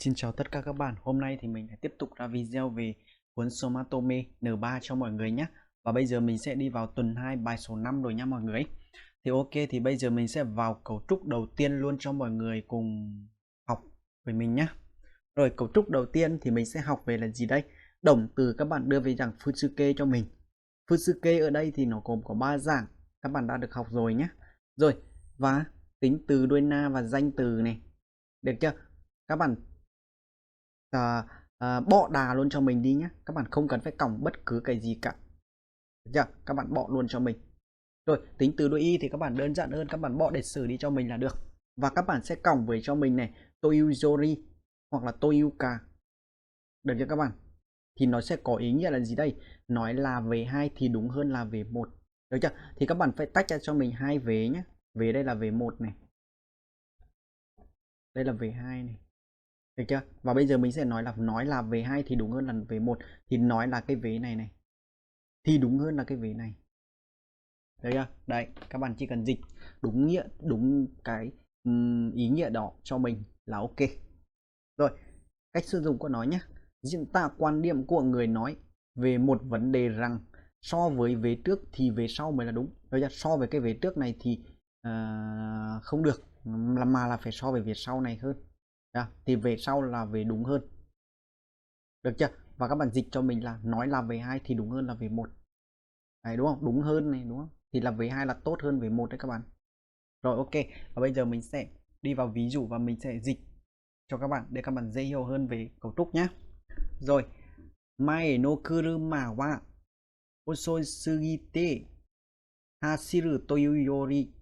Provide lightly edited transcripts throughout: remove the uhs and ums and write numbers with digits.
Xin chào tất cả các bạn, hôm nay thì mình sẽ tiếp tục ra video về cuốn Somatome N3 cho mọi người nhé. Và bây giờ mình sẽ đi vào tuần 2 bài số 5 rồi nha mọi người. Thì ok, thì bây giờ mình sẽ vào cấu trúc đầu tiên luôn cho mọi người cùng học với mình nhé. Rồi cấu trúc đầu tiên thì mình sẽ học về là gì đây? Động từ các bạn đưa về dạng Futsuke cho mình. Futsuke ở đây thì nó gồm có 3 dạng, các bạn đã được học rồi nhé. Rồi, và tính từ đuôi na và danh từ này. Được chưa? Các bạn bỏ đà luôn cho mình đi nhé, các bạn không cần phải còng bất cứ cái gì cả. Được chưa? Các bạn bỏ luôn cho mình. Rồi tính từ đuôi y thì các bạn đơn giản hơn, các bạn bỏ lịch sử đi cho mình là được. Và các bạn sẽ còng với cho mình này Toyuzori hoặc là Toyuka. Được chưa các bạn? Thì nó sẽ có ý nghĩa là gì đây? Nói là về 2 thì đúng hơn là về 1. Được chưa? Thì các bạn phải tách ra cho mình hai vế nhé. Vế đây là về 1 này. Đây là về 2 này. Được chưa? Và bây giờ mình sẽ nói là về 2 thì đúng hơn là về 1, thì nói là cái vế này này thì đúng hơn là cái vế này. Được chưa? Đấy, các bạn chỉ cần dịch đúng nghĩa, đúng cái ý nghĩa đó cho mình là ok. Rồi, cách sử dụng của nó nhé. Diễn tả quan điểm của người nói về một vấn đề rằng so với vế trước thì vế sau mới là đúng. Được chưa? So với cái vế trước này thì không được, mà là phải so với vế sau này hơn. Thì về sau là về đúng hơn. Được chưa? Và các bạn dịch cho mình là nói là về 2 thì đúng hơn là về 1. Đấy, đúng không? Đúng hơn này, đúng không? Thì là về 2 là tốt hơn về 1 đấy các bạn. Rồi ok. Và bây giờ mình sẽ đi vào ví dụ và mình sẽ dịch cho các bạn để các bạn dễ hiểu hơn về cấu trúc nhé. Rồi. Mae no kuruma wa osoi sugite hashiru toyu yori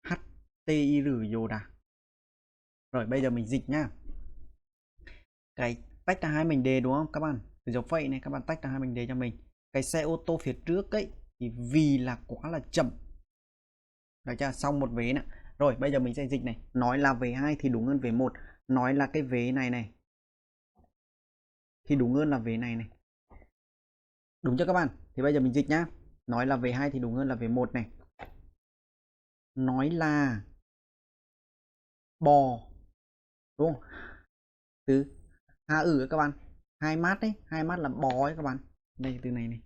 hatteiru yoda. Rồi bây giờ mình dịch nhá. Cái tách ra hai mảnh đề đúng không các bạn? Cái dấu phẩy này các bạn tách ra hai mảnh đề cho mình. Cái xe ô tô phía trước ấy thì vì là quá là chậm. Được chưa? Xong một vế nè. Rồi bây giờ mình sẽ dịch này. Nói là về 2 thì đúng hơn về 1. Nói là cái vế này này thì đúng hơn là vế này này. Đúng chưa các bạn? Thì bây giờ mình dịch nhá. Nói là về 2 thì đúng hơn là về 1 này. Nói là bò. Đúng không? Từ ha các bạn. Hai mát đấy, hai mát là bò ấy các bạn. Đây từ này này.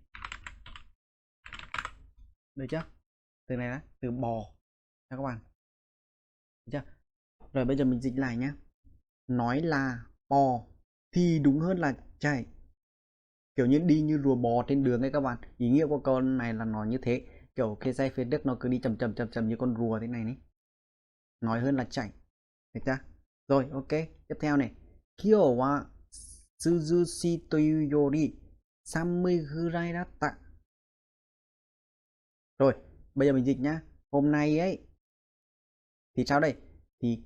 Được chưa? Từ này đó, từ bò nha các bạn. Được chưa? Rồi bây giờ mình dịch lại nhé. Nói là bò thì đúng hơn là chạy. Kiểu như đi như rùa bò trên đường ấy các bạn. Ý nghĩa của câu này là nói như thế. Kiểu cái xe phía trước nó cứ đi chậm chậm chậm chậm như con rùa thế này này. Nói hơn là chạy. Được chưa? Rồi ok. Tiếp theo này. Kyo wa Suzushi toyu yori 30 gurai datta. Rồi bây giờ mình dịch nhá. Hôm nay ấy thì sao đây? Thì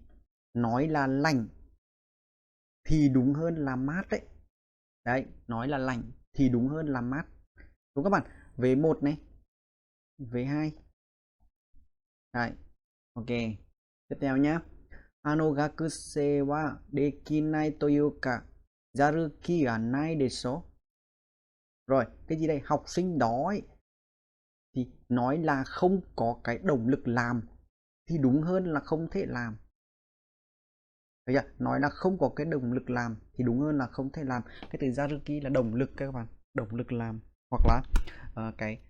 nói là lạnh thì đúng hơn là mát đấy. Đấy, nói là lạnh thì đúng hơn là mát. Đúng các bạn. Vế 1 này, vế 2. Đấy. Ok. Tiếp theo nhá. Anogakusei wa dekinai toyu ka yaruki ga nai desu. Rồi, cái gì đây? Học sinh đó ấy, thì nói là không có cái động lực làm thì đúng hơn là không thể làm. Được chưa? Nói là không có cái động lực làm thì đúng hơn là không thể làm. Cái từ yaruki là động lực các bạn, động lực làm, hoặc là cái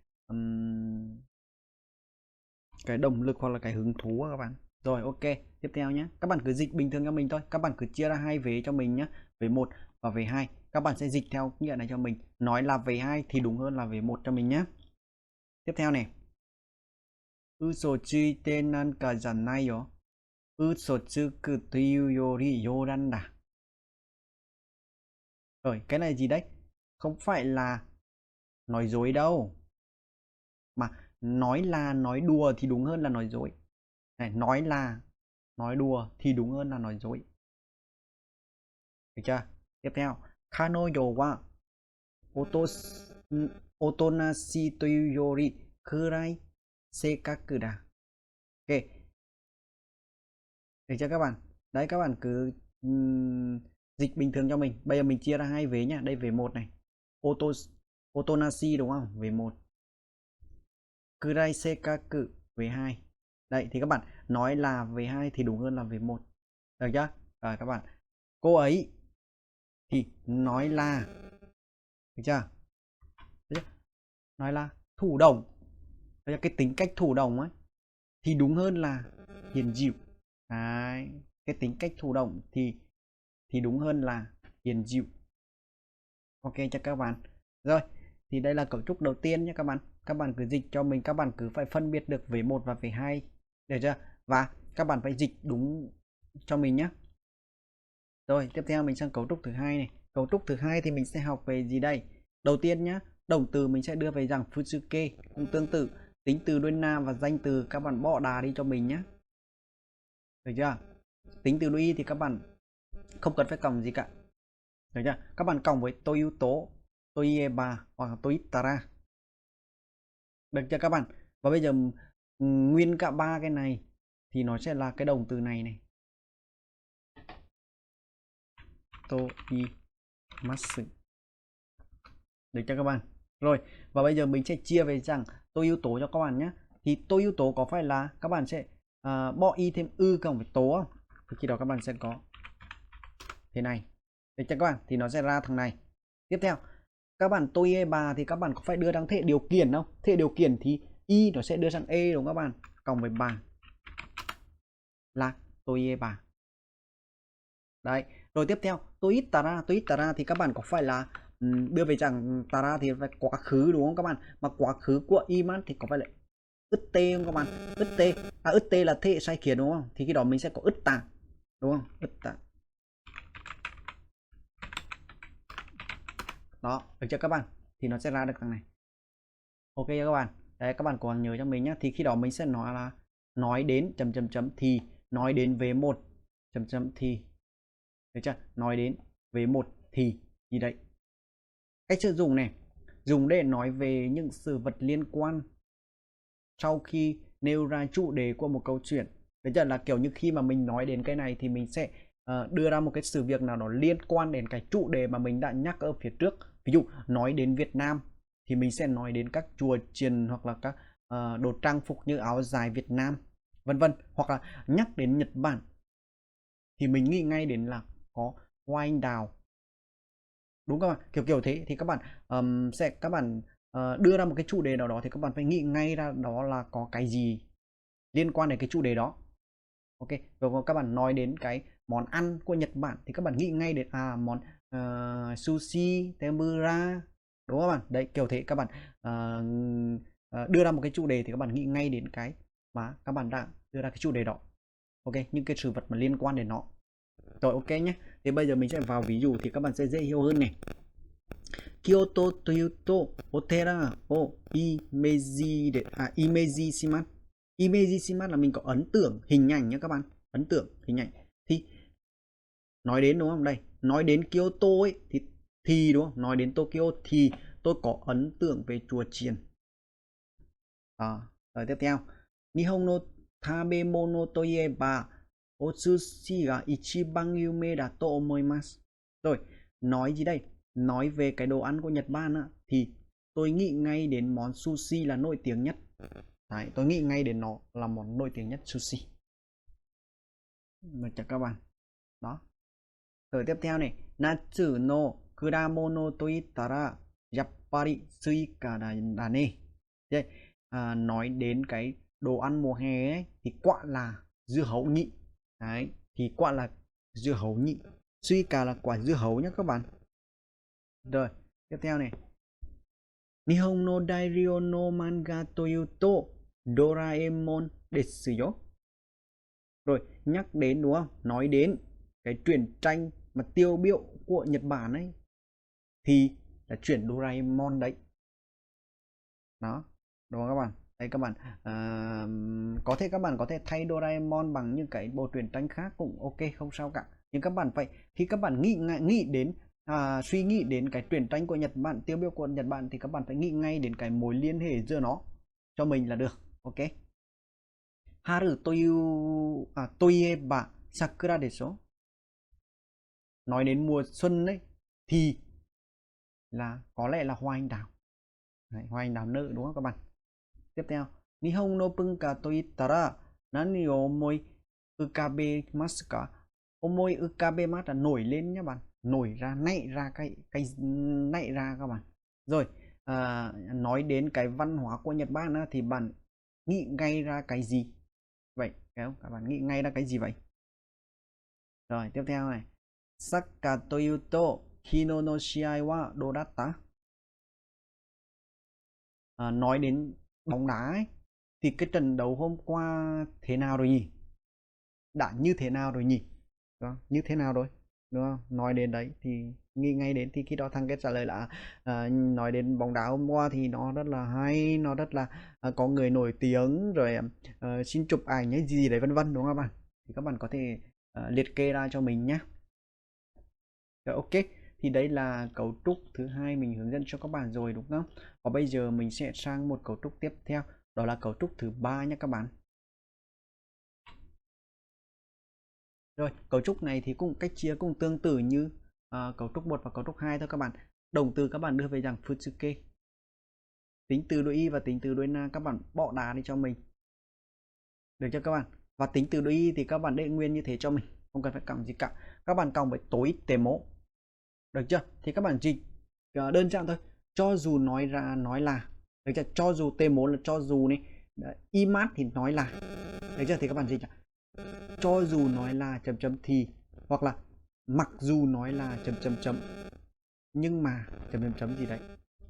động lực hoặc là cái hứng thú các bạn. Rồi ok, tiếp theo nhé. Các bạn cứ dịch bình thường cho mình thôi. Các bạn cứ chia ra hai vế cho mình nhé. Vế 1 và vế 2. Các bạn sẽ dịch theo nghĩa này cho mình. Nói là vế 2 thì đúng hơn là vế 1 cho mình nhé. Tiếp theo này. Uso tsuite nanka janai yo. Uso tsuku toyu yori yoran da. Rồi, cái này gì đấy? Không phải là nói dối đâu. Mà nói là nói đùa thì đúng hơn là nói dối. Này, nói là nói đùa thì đúng hơn là nói dối. Được chưa? Tiếp theo. Kanoyo wa otonashi toyu yori kurai seikaku da. Ok. Được chưa các bạn? Đấy, các bạn cứ dịch bình thường cho mình. Bây giờ mình chia ra hai vế nhá. Đây vế 1 này. Otonashi đúng không? Vế 1. Kurai seikaku vế 2. Đấy thì các bạn nói là vế 2 thì đúng hơn là vế 1. Được chưa? Rồi các bạn. Cô ấy thì nói là, được chưa? Nói là thụ động, cái tính cách thụ động ấy, thì đúng hơn là hiền dịu. Đấy, cái tính cách thụ động thì đúng hơn là hiền dịu. Ok cho các bạn. Rồi, thì đây là cấu trúc đầu tiên nhé các bạn. Các bạn cứ dịch cho mình, các bạn cứ phải phân biệt được vế 1 và vế 2, được chưa? Và các bạn phải dịch đúng cho mình nhé. Rồi, tiếp theo mình sang cấu trúc thứ hai này. Cấu trúc thứ hai thì mình sẽ học về gì đây? Đầu tiên nhé, động từ mình sẽ đưa về dạng Fusuke, cũng tương tự. Tính từ đuôi na và danh từ các bạn bỏ đà đi cho mình nhé. Được chưa? Tính từ đuôi y thì các bạn không cần phải cộng gì cả. Được chưa? Các bạn cộng với tôi yếu tố, tôi ieba hoặc là tôi itara. Được chưa các bạn? Và bây giờ nguyên cả ba cái này thì nó sẽ là cái động từ này này. Toimasu. Được chưa các bạn? Rồi, và bây giờ mình sẽ chia về rằng tôi yếu tố cho các bạn nhé. Thì tôi yếu tố có phải là các bạn sẽ bỏ y thêm ư cộng với tố không? Thì khi đó các bạn sẽ có thế này. Được chưa các bạn? Thì nó sẽ ra thằng này. Tiếp theo, các bạn tôi e bà thì các bạn có phải đưa sang thể điều kiện không? Thể điều kiện thì y nó sẽ đưa sang e đúng không các bạn? Cộng với bà là tôi e bà. Đấy. Rồi tiếp theo, tôi ít tara thì các bạn có phải là đưa về rằng tara thì phải quá khứ đúng không các bạn? Mà quá khứ của iman thì có phải là ứt tê không các bạn? Ứt tê là thế sai khiến đúng không? Thì khi đó mình sẽ có ứt tà đúng không? Ứt tà. Đó, được chưa các bạn? Thì nó sẽ ra được thằng này. Ok các bạn. Đấy, các bạn còn nhớ cho mình nhé. Thì khi đó mình sẽ nói là nói đến chấm chấm chấm thì nói đến V1 chấm chấm thì, được chưa? Nói đến V1 thì gì đấy. Cách sử dụng này, dùng để nói về những sự vật liên quan sau khi nêu ra chủ đề của một câu chuyện. Đấy chưa? Là kiểu như khi mà mình nói đến cái này thì mình sẽ đưa ra một cái sự việc nào đó liên quan đến cái chủ đề mà mình đã nhắc ở phía trước. Ví dụ nói đến Việt Nam thì mình sẽ nói đến các chùa chiền hoặc là các đồ trang phục như áo dài Việt Nam, vân vân. Hoặc là nhắc đến Nhật Bản thì mình nghĩ ngay đến là có hoa anh đào, đúng không ạ? Kiểu thế thì các bạn các bạn đưa ra một cái chủ đề nào đó thì các bạn phải nghĩ ngay ra đó là có cái gì liên quan đến cái chủ đề đó. Ok, rồi các bạn nói đến cái món ăn của Nhật Bản thì các bạn nghĩ ngay đến món sushi, tempura, đúng không các bạn? Đấy, kiểu thế các bạn đưa ra một cái chủ đề thì các bạn nghĩ ngay đến cái mà các bạn đã đưa ra cái chủ đề đó. Ok, những cái sự vật mà liên quan đến nó. Rồi ok nhé. Thì bây giờ mình sẽ vào ví dụ thì các bạn sẽ dễ hiểu hơn này. Kyoto toいうとお寺をイメージでイメージします。Image si mắt là mình có ấn tượng hình ảnh nhé các bạn, ấn tượng hình ảnh. Thì nói đến đúng không, đây nói đến Kyoto ấy thì đúng không, nói đến Tokyo thì tôi có ấn tượng về chùa chiền. Rồi tiếp theo, Nihon no tabemono to ieba otsushi ga ichiban yume da to omoimasu. Rồi nói gì đây, nói về cái đồ ăn của Nhật Bản á, thì tôi nghĩ ngay đến món sushi là nổi tiếng nhất. Đấy, tôi nghĩ ngay đến nó là món nổi tiếng nhất, sushi. Được chưa các bạn? Đó. Rồi tiếp theo này, Natsu no kuramono to ittara yappari suika da ne. Nói đến cái đồ ăn mùa hè ấy, thì quả là dưa hấu nhị. Đấy, thì quả là dưa hấu nhị. Suika là quả dưa hấu nhé các bạn. Rồi, tiếp theo này. Nihon no dairyo no manga toyu to Doraemon desu yo. Rồi, nhắc đến đúng không? Nói đến cái truyện tranh mà tiêu biểu của Nhật Bản ấy thì là truyện Doraemon đấy. Đó, đúng không các bạn? Đây các bạn có thể các bạn có thể thay Doraemon bằng những cái bộ truyện tranh khác cũng ok, không sao cả. Nhưng các bạn phải, khi các bạn nghĩ đến suy nghĩ đến cái truyện tranh của Nhật Bản, tiêu biểu của Nhật Bản thì các bạn phải nghĩ ngay đến cái mối liên hệ giữa nó cho mình là được. Ok. Haru toieba sakura desu. Nói đến mùa xuân đấy thì là có lẽ là hoa anh đào. Đấy, hoa anh đào nở đúng không các bạn? Tiếp theo, Nihon no bunka to ittara nani o omoi ukabemasu ka? Omoi ukabemasu là nổi lên nhé bạn. nảy ra cái nảy ra các bạn. Rồi nói đến cái văn hóa của Nhật Bản thì bạn nghĩ ngay ra cái gì vậy? Các bạn nghĩ ngay ra cái gì vậy? Rồi tiếp theo này, Sakka to yu to hino no shiai wa do datta? Nói đến bóng đá ấy, thì cái trận đấu hôm qua thế nào rồi nhỉ? Đã như thế nào rồi nhỉ? Đó, như thế nào rồi? Đúng không? Nói đến đấy thì nghĩ ngay đến thì khi đó thằng kết trả lời là nói đến bóng đá hôm qua thì nó rất là hay, nó rất là có người nổi tiếng rồi, xin chụp ảnh hay gì đấy vân vân, đúng không các bạn? Thì các bạn có thể liệt kê ra cho mình nhé. Rồi, ok, thì đấy là cấu trúc thứ hai mình hướng dẫn cho các bạn rồi, đúng không? Và bây giờ mình sẽ sang một cấu trúc tiếp theo, đó là cấu trúc thứ ba nhé các bạn. Rồi, cấu trúc này thì cũng cách chia cũng tương tự như cấu trúc 1 và cấu trúc 2 thôi các bạn. Động từ các bạn đưa về dạng futsuke. Tính từ đôi y và tính từ đôi na các bạn bỏ đá đi cho mình. Được chưa các bạn? Và tính từ đôi y thì các bạn để nguyên như thế cho mình, không cần phải cộng gì cả. Các bạn cộng với tối temo. Được chưa? Thì các bạn dịch đơn giản thôi. Cho dù nói ra nói là. Được chưa? Cho dù temo là cho dù này. Imat thì nói là. Được chưa? Thì các bạn dịch cho dù nói là chấm chấm thì, hoặc là mặc dù nói là chấm chấm chấm nhưng mà chấm chấm chấm gì đấy,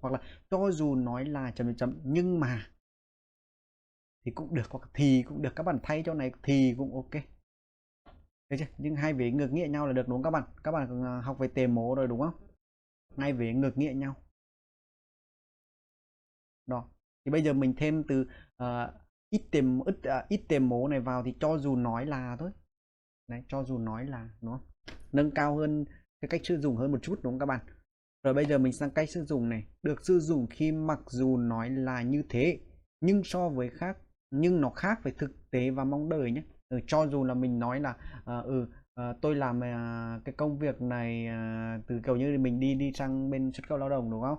hoặc là cho dù nói là chấm chấm chấm nhưng mà thì cũng được, hoặc thì cũng được, các bạn thay cho này thì cũng ok. Được chưa? Nhưng hai vế ngược nghĩa nhau là được, đúng không các bạn? Các bạn học về tề mố rồi đúng không? Hai vế ngược nghĩa nhau đó. Thì bây giờ mình thêm từ ít tềm mố này vào thì cho dù nói là thôi. Đấy, cho dù nói là, đúng không? Nâng cao hơn cái cách sử dụng hơn một chút, đúng không các bạn? Rồi bây giờ mình sang cách sử dụng này, được sử dụng khi mặc dù nói là như thế nhưng so với khác, nhưng nó khác với thực tế và mong đợi nhé. Cho dù là mình nói là tôi làm cái công việc này từ kiểu như mình đi sang bên xuất khẩu lao động, đúng không?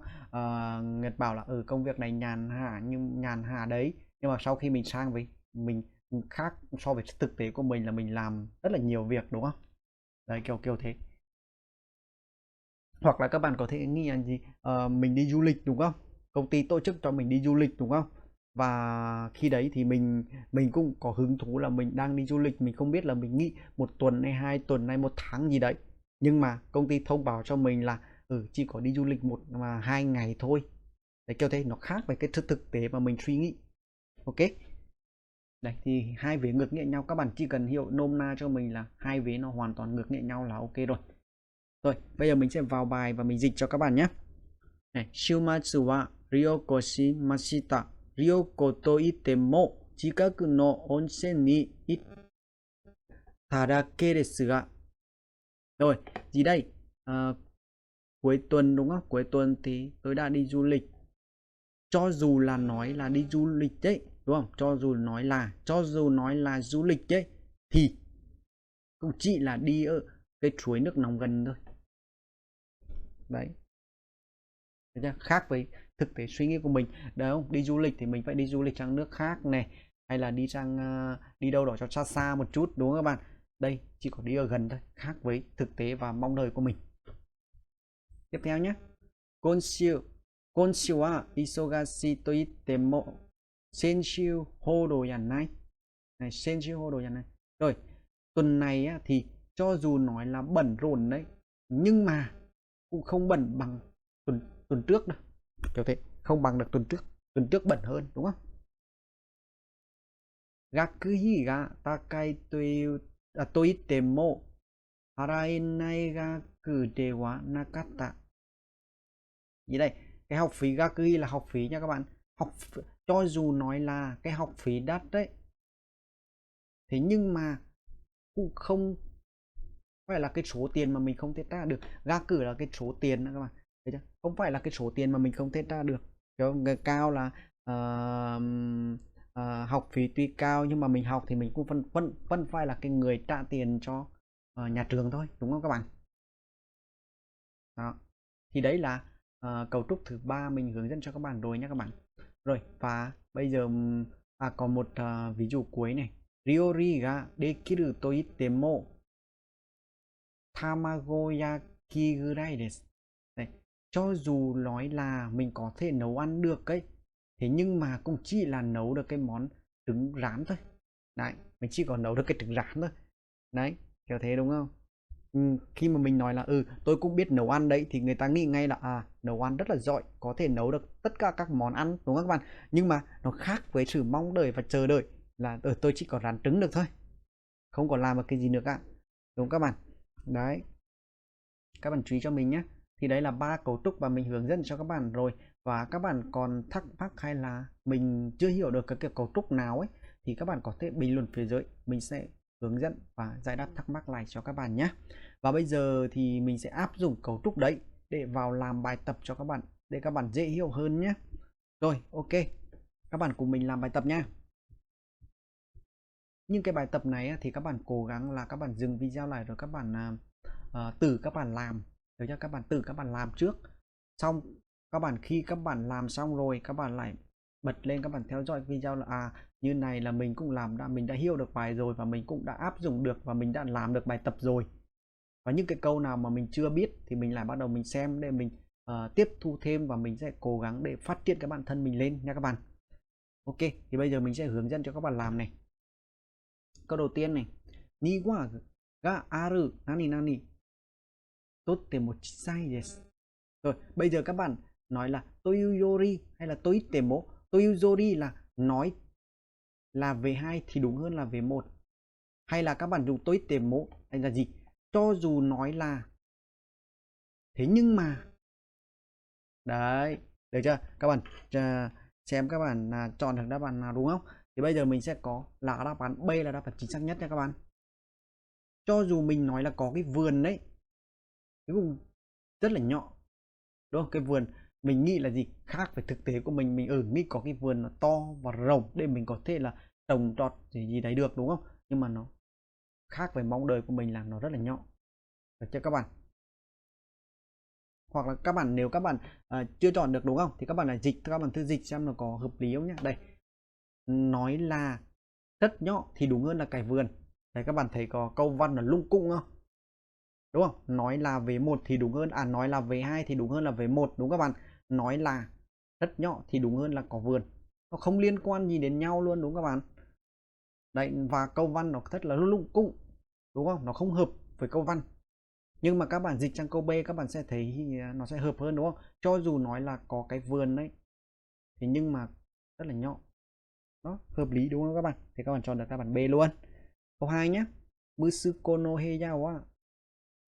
Người bảo là công việc này nhàn hạ, nhưng nhàn hạ đấy, nhưng mà sau khi mình sang với mình khác so với thực tế của mình là mình làm rất là nhiều việc, đúng không? Đấy, kiểu thế. Hoặc là các bạn có thể nghĩ là gì, mình đi du lịch đúng không, công ty tổ chức cho mình đi du lịch đúng không, và khi đấy thì mình cũng có hứng thú là mình đang đi du lịch, mình không biết là mình nghỉ 1 tuần hay 2 tuần hay 1 tháng gì đấy, nhưng mà công ty thông báo cho mình là chỉ có đi du lịch 1 mà 2 ngày thôi. Đấy, kiểu thế nó khác với cái thực tế mà mình suy nghĩ. Ok, đây thì hai vế ngược nghĩa nhau, các bạn chỉ cần hiểu nôm na cho mình là hai vế nó hoàn toàn ngược nghĩa nhau là ok rồi. Rồi, bây giờ mình sẽ vào bài và mình dịch cho các bạn nhé. Này, Shumatsu wa ryoko shimashita. Ryoko to ite mo chikaku no onsen ni itarake desu ga. Rồi, gì đây? Cuối tuần đúng không? Cuối tuần thì tôi đã đi du lịch. Cho dù là nói là đi du lịch đấy, đúng không? Cho dù nói là du lịch đấy thì cũng chỉ là đi ở cái suối nước nóng gần thôi. Đấy, khác với thực tế suy nghĩ của mình. Đấy không? Đi du lịch thì mình phải đi du lịch sang nước khác này, hay là đi sang đi đâu đó cho xa xa một chút, đúng không các bạn? Đây chỉ có đi ở gần thôi, khác với thực tế và mong đợi của mình. Tiếp theo nhé. Konshiu wa isogashi to itte mo senshiu hodo yanai. Này, senshiu hodo yanai. Rồi, tuần này á, thì cho dù nói là bận rộn đấy, nhưng mà cũng không bận bằng tuần trước đâu, kiểu thế, không bằng được tuần trước bận hơn, đúng không? Gakuhi ga takai toitte mo haraenai gaku de wa nakatta. Gì đây? Cái học phí gakuhi là học phí nha các bạn. Cho dù nói là cái học phí đắt đấy, thế nhưng mà cũng không phải là cái số tiền mà mình không thể trả được. Gaku là cái số tiền đó các bạn, thấy chưa? Không phải là cái số tiền mà mình không thể trả được. Người cao là học phí tuy cao nhưng mà mình học thì mình cũng vẫn phải là cái người trả tiền cho nhà trường thôi, đúng không các bạn? Đó. Thì đấy là cấu trúc thứ ba mình hướng dẫn cho các bạn rồi nhé các bạn. Rồi, và bây giờ còn một ví dụ cuối này. Ryori ga dekiru to itte mo tamago gurai desu. Đây, cho dù nói là mình có thể nấu ăn được ấy, thế nhưng mà cũng chỉ là nấu được cái món trứng rán thôi. Đấy, mình chỉ còn nấu được cái trứng rán thôi. Đấy, kiểu thế đúng không? Khi mà mình nói là tôi cũng biết nấu ăn đấy, thì người ta nghĩ ngay là nấu ăn rất là giỏi, có thể nấu được tất cả các món ăn, đúng không các bạn? Nhưng mà nó khác với sự mong đợi và chờ đợi là tôi chỉ có rán trứng được thôi, không còn làm được cái gì nữa cả, đúng các bạn? Đấy, các bạn chú ý cho mình nhé. Thì đấy là 3 cấu trúc và mình hướng dẫn cho các bạn rồi. Và các bạn còn thắc mắc hay là mình chưa hiểu được cái kiểu cấu trúc nào ấy, thì các bạn có thể bình luận phía dưới, mình sẽ hướng dẫn và giải đáp thắc mắc lại cho các bạn nhé. Và bây giờ thì mình sẽ áp dụng cấu trúc đấy để vào làm bài tập cho các bạn, để các bạn dễ hiểu hơn nhé. Rồi, ok, các bạn cùng mình làm bài tập nha. Nhưng cái bài tập này thì các bạn cố gắng là các bạn dừng video lại rồi các bạn từ các bạn làm, được cho các bạn từ các bạn làm trước, xong các bạn khi các bạn làm xong rồi các bạn lại bật lên, các bạn theo dõi video là như này là mình cũng làm mình đã hiểu được bài rồi, và mình cũng đã áp dụng được, và mình đã làm được bài tập rồi. Và những cái câu nào mà mình chưa biết thì mình lại bắt đầu mình xem để mình tiếp thu thêm, và mình sẽ cố gắng để phát triển cái bản thân mình lên nha các bạn. Ok, thì bây giờ mình sẽ hướng dẫn cho các bạn làm này. Câu đầu tiên này, ni wa ga aru nani nani totemo chisai desu. Rồi, bây giờ các bạn nói là toyuyori hay là toitemo. Toyuyori là nói là về 2 thì đúng hơn là về 1. Hay là các bạn dùng toitemo hay là gì? Cho dù nói là thế nhưng mà. Đấy, được chưa? Các bạn xem các bạn chọn được đáp án nào đúng không? Thì bây giờ mình sẽ có là đáp án B là đáp án chính xác nhất nha các bạn. Cho dù mình nói là có cái vườn đấy, cái vùng rất là nhỏ, đúng không? Cái vườn mình nghĩ là gì khác với thực tế của mình nghĩ có cái vườn nó to và rộng để mình có thể là trồng trọt gì đấy được, đúng không? Nhưng mà nó khác với mong đợi của mình là nó rất là nhỏ, được chưa các bạn? Hoặc là các bạn nếu các bạn chưa chọn được đúng không, thì các bạn lại dịch, các bạn thử dịch xem nó có hợp lý không nhé. Đây, nói là rất nhỏ thì đúng hơn là cái vườn. Đấy, các bạn thấy có câu văn là lung cung không? Đúng không? Nói là về 1 thì đúng hơn, nói là về 2 thì đúng hơn là về 1, đúng các bạn? Nói là rất nhỏ thì đúng hơn là có vườn. Nó không liên quan gì đến nhau luôn, đúng các bạn? Đấy, và câu văn nó rất là lung cung, đúng không? Nó không hợp với câu văn. Nhưng mà các bạn dịch sang câu B các bạn sẽ thấy nó sẽ hợp hơn, đúng không? Cho dù nói là có cái vườn đấy, thế nhưng mà rất là nhỏ. Đó, hợp lý đúng không các bạn? Thì các bạn chọn được đáp án B luôn. Câu 2 nhé. Musuko no heya wa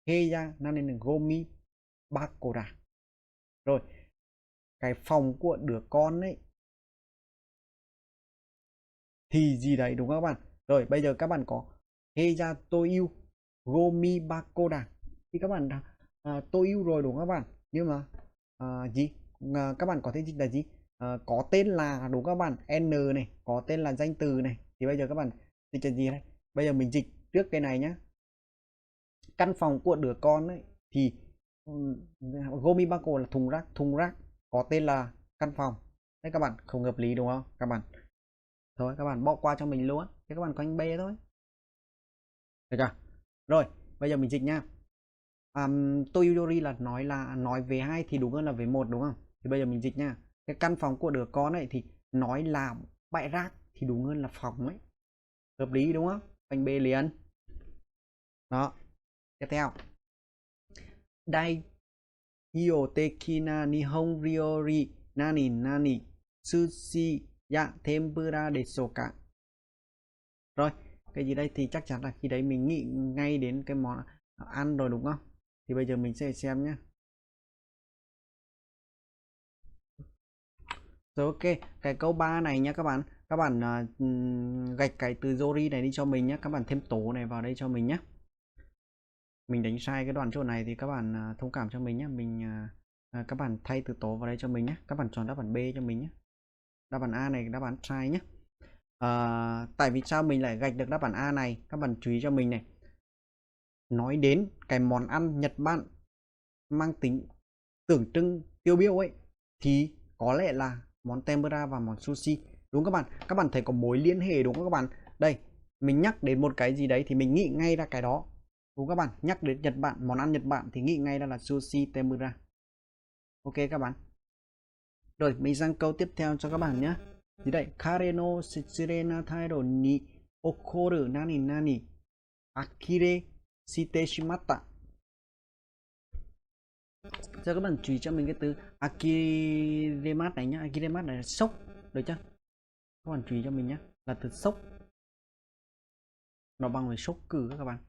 heya nanen gomi bakora. Rồi, cái phòng của đứa con ấy thì gì đấy, đúng không các bạn? Rồi, bây giờ các bạn có heya toiu gomi bakora thì các bạn toiu rồi đúng không các bạn? Nhưng mà các bạn có thể dịch là gì? Có tên là, đúng các bạn, n này, có tên là danh từ này, thì bây giờ các bạn dịch là gì đây? Bây giờ mình dịch trước cái này nhá. Căn phòng của đứa con ấy thì gomi bako là thùng rác có tên là căn phòng. Đấy các bạn, không hợp lý đúng không các bạn? Thôi các bạn bỏ qua cho mình luôn, thế các bạn có anh B thôi, được chưa? Rồi, bây giờ mình dịch nha. Toyori là nói về 2 thì đúng hơn là về 1, đúng không? Thì bây giờ mình dịch nha. Cái căn phòng của đứa con ấy thì nói là bãi rác thì đúng hơn là phòng ấy. Hợp lý đúng không? Anh B liền. Đó. Tiếp theo. Dai Hyoteki na Nihon ryori nani nani sushi ya tempura desu ka. Rồi, cái gì đây thì chắc chắn là khi đấy mình nghĩ ngay đến cái món ăn rồi đúng không? Thì bây giờ mình sẽ xem nhé. Rồi ok, cái câu 3 này nhé các bạn. Các bạn gạch cái từ Yori này đi cho mình nhé. Các bạn thêm tố này vào đây cho mình nhé. Mình đánh sai cái đoạn chỗ này thì các bạn thông cảm cho mình nhé. Các bạn thay từ tố vào đây cho mình nhé. Các bạn chọn đáp án B cho mình nhé. Đáp án A này đáp án sai nhé. Tại vì sao mình lại gạch được đáp án A này? Các bạn chú ý cho mình này. Nói đến cái món ăn Nhật Bản mang tính tượng trưng tiêu biểu ấy thì có lẽ là món tempura và món sushi, đúng các bạn? Các bạn thấy có mối liên hệ đúng không các bạn? Đây, mình nhắc đến một cái gì đấy thì mình nghĩ ngay ra cái đó, Đúng các bạn, nhắc đến Nhật Bản, món ăn Nhật Bản thì nghĩ ngay là sushi tempura. Ok các bạn. Rồi mình sang câu tiếp theo cho các bạn nhé. Thì đây, kare no shitsure na tairo ni okoru nani nani akire shite shimatta. Giờ các bạn chú ý cho mình cái từ akiremat này nhá. Akiremat này là sốc, được chưa? Các bạn chú ý cho mình nhé, là từ sốc. Nó bằng với sốc cử các bạn.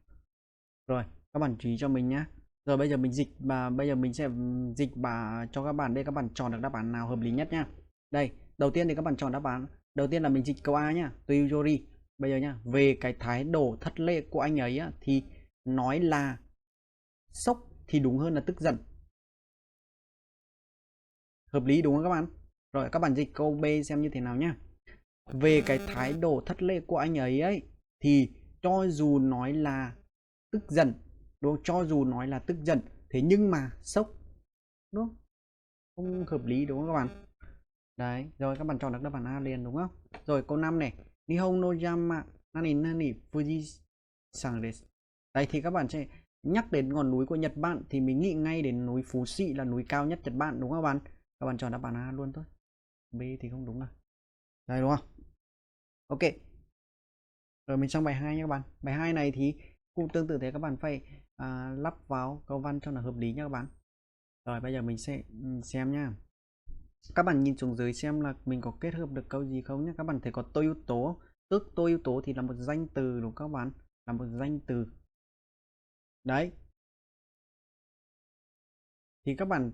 Rồi, các bạn chú ý cho mình nhé. Rồi bây giờ mình dịch và bây giờ mình sẽ dịch và cho các bạn đây, các bạn chọn được đáp án nào hợp lý nhất nhá. Đây, đầu tiên thì các bạn chọn đáp án. Đầu tiên là mình dịch câu A nhá, từ Yuri. Bây giờ nhá, về cái thái độ thất lễ của anh ấy á, thì nói là sốc thì đúng hơn là tức giận. Hợp lý đúng không các bạn? Rồi các bạn dịch câu B xem như thế nào nhá. Về cái thái độ thất lễ của anh ấy thì cho dù nói là tức giận, đúng không? Cho dù nói là tức giận, thế nhưng mà sốc, đúng không? Không hợp lý đúng không các bạn? Đấy, rồi các bạn chọn được đáp án A liền đúng không? Rồi câu 5 này. Nihon no yama nani nani Fuji san desu. Đây thì các bạn sẽ nhắc đến ngọn núi của Nhật Bản thì mình nghĩ ngay đến núi Phú Sĩ là núi cao nhất Nhật Bản đúng không các bạn? Các bạn chọn đáp án A luôn thôi. B thì không đúng rồi. Đây đúng không? Ok. Rồi mình sang bài 2 nha các bạn. Bài 2 này thì cũng tương tự thế, các bạn phải lắp vào câu văn cho nó hợp lý nha các bạn. Rồi bây giờ mình sẽ xem nha. Các bạn nhìn xuống dưới xem là mình có kết hợp được câu gì không nhé. Các bạn thấy có tôi yếu tố, tức tôi yếu tố thì là một danh từ đúng không các bạn? Là một danh từ. Đấy. Thì các bạn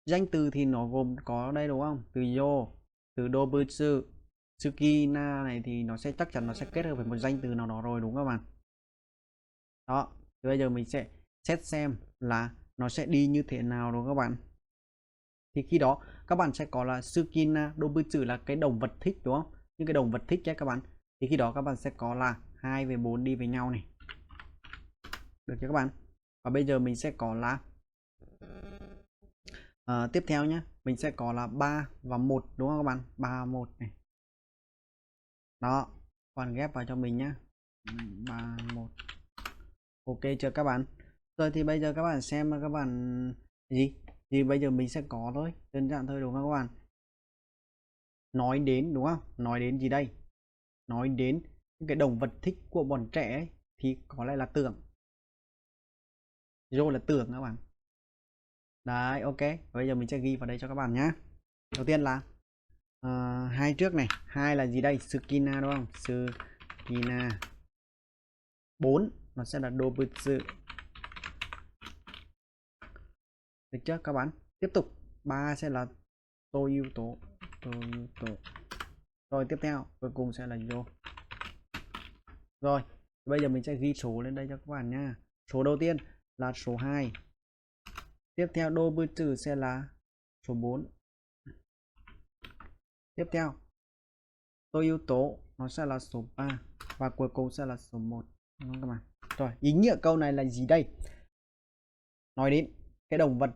danh từ thì nó gồm có đây đúng không? Từ yo, từ dobutsu, tsukina này thì nó sẽ chắc chắn nó sẽ kết hợp với một danh từ nào đó rồi đúng không các bạn? Đó, thì bây giờ mình sẽ xét xem là nó sẽ đi như thế nào đúng không các bạn? Thì khi đó các bạn sẽ có là Tsukina Dobutsu là cái động vật thích đúng không? Những cái động vật thích nhé các bạn. Thì khi đó các bạn sẽ có là 2 với 4 đi với nhau này. Được chưa các bạn? Và bây giờ mình sẽ có là tiếp theo nhé. Mình sẽ có là 3 và 1 đúng không các bạn? 3 1 này. Đó, các bạn ghép vào cho mình nhé. 3 1. Ok chưa các bạn? Rồi thì bây giờ các bạn xem các bạn gì? Thì bây giờ mình sẽ có thôi, đơn giản thôi đúng không các bạn? Nói đến đúng không? Nói đến gì đây? Nói đến những cái động vật thích của bọn trẻ ấy, thì có lẽ là tưởng. Rồi là tưởng các bạn. Đấy, ok. Bây giờ mình sẽ ghi vào đây cho các bạn nhé. Đầu tiên là hai trước này. Hai là gì đây? Sukina đúng không? Sukina. 4 nó sẽ là Dobutsu. Được chưa các bạn? Tiếp tục 3 sẽ là Toyuto. Rồi tiếp theo cuối cùng sẽ là Yo. Rồi bây giờ mình sẽ ghi số lên đây cho các bạn nha. Số đầu tiên là số 2. Tiếp theo Dobutsu sẽ là số 4. Tiếp theo Toyuto nó sẽ là số 3. Và cuối cùng sẽ là số 1 đúng không các bạn? Rồi ý nghĩa câu này là gì đây? Nói đến cái động vật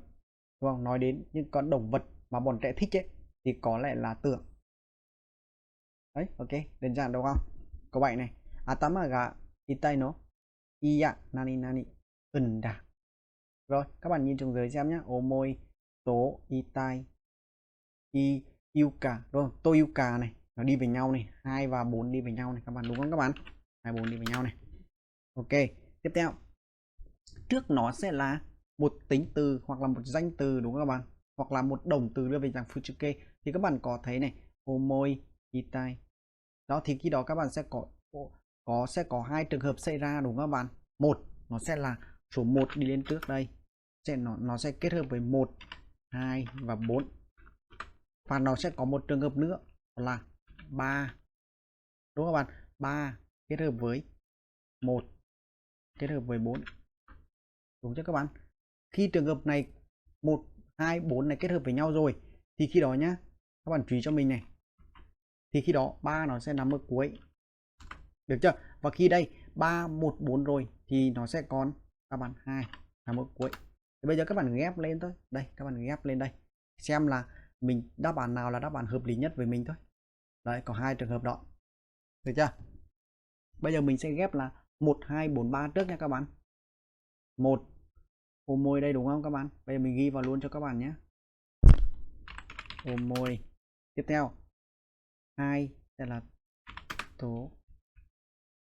đúng không? Nói đến những con động vật mà bọn trẻ thích ấy thì có lẽ là tưởng. Đấy, ok, đơn giản đúng không? Câu 7 này. Atama ga itai no iya nani nani unda. Rồi, các bạn nhìn xuống dưới xem nhé. Omoi to itai i yuka đúng không? Toyuka này, nó đi với nhau này, 2 và 4 đi với nhau này các bạn đúng không các bạn? 2 4 đi với nhau này. Ok, tiếp theo. Trước nó sẽ là một tính từ hoặc là một danh từ đúng không các bạn? Hoặc là một động từ đưa về dạng fuchuke thì các bạn có thấy này, omoi itai. Đó thì khi đó các bạn sẽ có hai trường hợp xảy ra đúng không các bạn? Một nó sẽ là số 1 đi lên trước đây, nó sẽ kết hợp với 1 2 và 4. Và nó sẽ có một trường hợp nữa là 3. Đúng không các bạn? 3 kết hợp với 1 kết hợp với 4. Đúng chưa các bạn? Khi trường hợp này 1 2 4 này kết hợp với nhau rồi thì khi đó nhá, các bạn chú ý cho mình này. Thì khi đó 3 nó sẽ nằm ở cuối. Được chưa? Và khi đây 3 1 4 rồi thì nó sẽ còn đáp án 2 nằm ở cuối. Thì bây giờ các bạn ghép lên thôi. Đây, các bạn ghép lên đây. Xem là mình đáp án nào là đáp án hợp lý nhất với mình thôi. Đấy, có hai trường hợp đó. Được chưa? Bây giờ mình sẽ ghép là 1 2 4 3 trước nha các bạn. 1 ôm môi đây đúng không các bạn? Bây giờ mình ghi vào luôn cho các bạn nhé. Ôm môi. Tiếp theo 2 sẽ là tố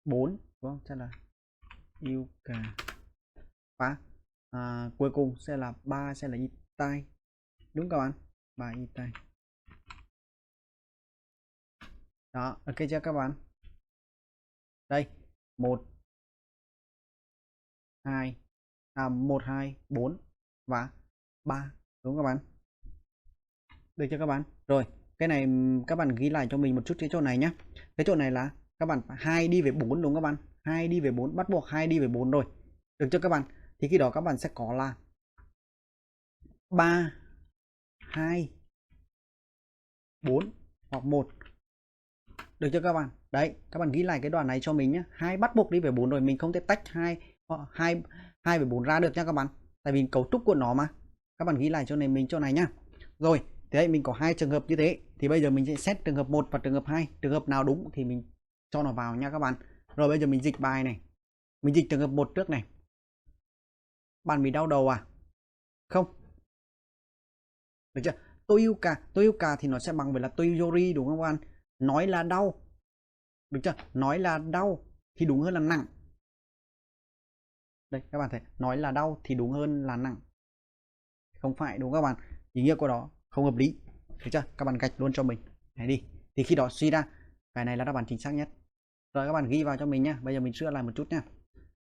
4 đúng không? Sẽ là yêu cả. Và cuối cùng sẽ là 3 sẽ là y tai. Đúng các bạn? 3 y tai. Đó, ok chưa các bạn? Đây, 1 2 1 2 4 và 3 đúng các bạn? Được chưa các bạn? Rồi, cái này các bạn ghi lại cho mình một chút cái chỗ này nhé. Cái chỗ này là các bạn 2 đi về 4 đúng các bạn? 2 đi về 4 bắt buộc 2 đi về 4 rồi. Được chưa các bạn? Thì khi đó các bạn sẽ có là 3 2 4 hoặc 1. Được chưa các bạn? Đấy, các bạn ghi lại cái đoạn này cho mình nhé. 2 bắt buộc đi về 4 rồi, mình không thể tách 2 về 4 ra được nha các bạn. Tại vì cấu trúc của nó mà. Các bạn ghi lại cho mình chỗ này nhá. Rồi, thế đấy mình có hai trường hợp như thế. Thì bây giờ mình sẽ xét trường hợp 1 và trường hợp 2. Trường hợp nào đúng thì mình cho nó vào nha các bạn. Rồi bây giờ mình dịch bài này. Mình dịch trường hợp 1 trước này. Bạn bị đau đầu à? Không. Được chưa? Tôi yêu cả thì nó sẽ bằng với là tôi yori đúng không các bạn? Nói là đau. Được chưa? Nói là đau thì đúng hơn là nặng. Đây các bạn thấy, nói là đau thì đúng hơn là nặng. Không phải đúng các bạn? Ý nghĩa của đó không hợp lý. Được chưa? Các bạn gạch luôn cho mình. Này đi. Thì khi đó suy ra cái này là đáp án chính xác nhất. Rồi các bạn ghi vào cho mình nhá. Bây giờ mình sửa lại một chút nhá.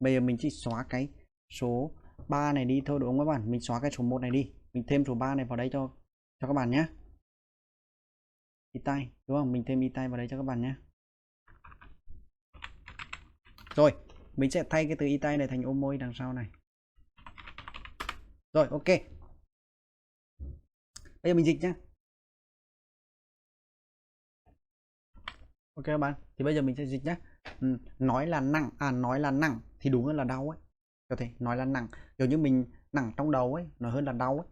Bây giờ mình chỉ xóa cái số 3 này đi thôi đúng không các bạn? Mình xóa cái số 1 này đi. Mình thêm số 3 này vào đây cho các bạn nhé. Itai đúng không? Mình thêm itai vào đây cho các bạn nhé. Rồi, mình sẽ thay cái từ itai này thành ôm môi đằng sau này. Rồi, ok. Bây giờ mình dịch nhé. Ok các bạn, thì bây giờ mình sẽ dịch nhé. Nói là nặng, nói là nặng thì đúng hơn là đau ấy. Có thể nói là nặng, kiểu như mình nặng trong đầu ấy, nó hơn là đau ấy.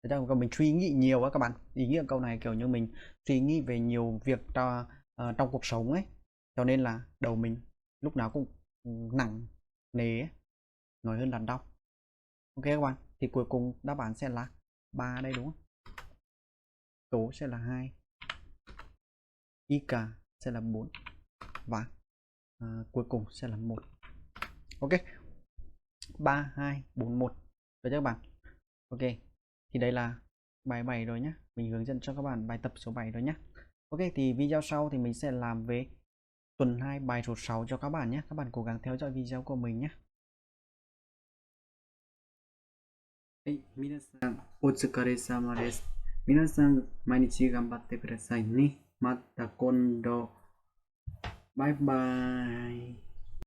Thế cho mình suy nghĩ nhiều á các bạn. Ý nghĩa câu này kiểu như mình suy nghĩ về nhiều việc trong cuộc sống ấy. Cho nên là đầu mình lúc nào cũng nặng nề ấy, nói hơn là đau. Ok các bạn, thì cuối cùng đáp án sẽ là 3 đây đúng không? Tố sẽ là 2. IK sẽ là 4 và cuối cùng sẽ là 1. Ok, 3 2 4 1 được chưa các bạn? Ok, thì đây là bài 7 rồi nhé. Mình hướng dẫn cho các bạn bài tập số 7 rồi nhé. Ok, thì video sau thì mình sẽ làm về tuần 2 bài số 6 cho các bạn nhé. Các bạn cố gắng theo dõi video của mình nhé. Minasan, otsukaresama desu. Minasan, mainichi ganbatte kudasai ne. Mata kondo. Bye bye.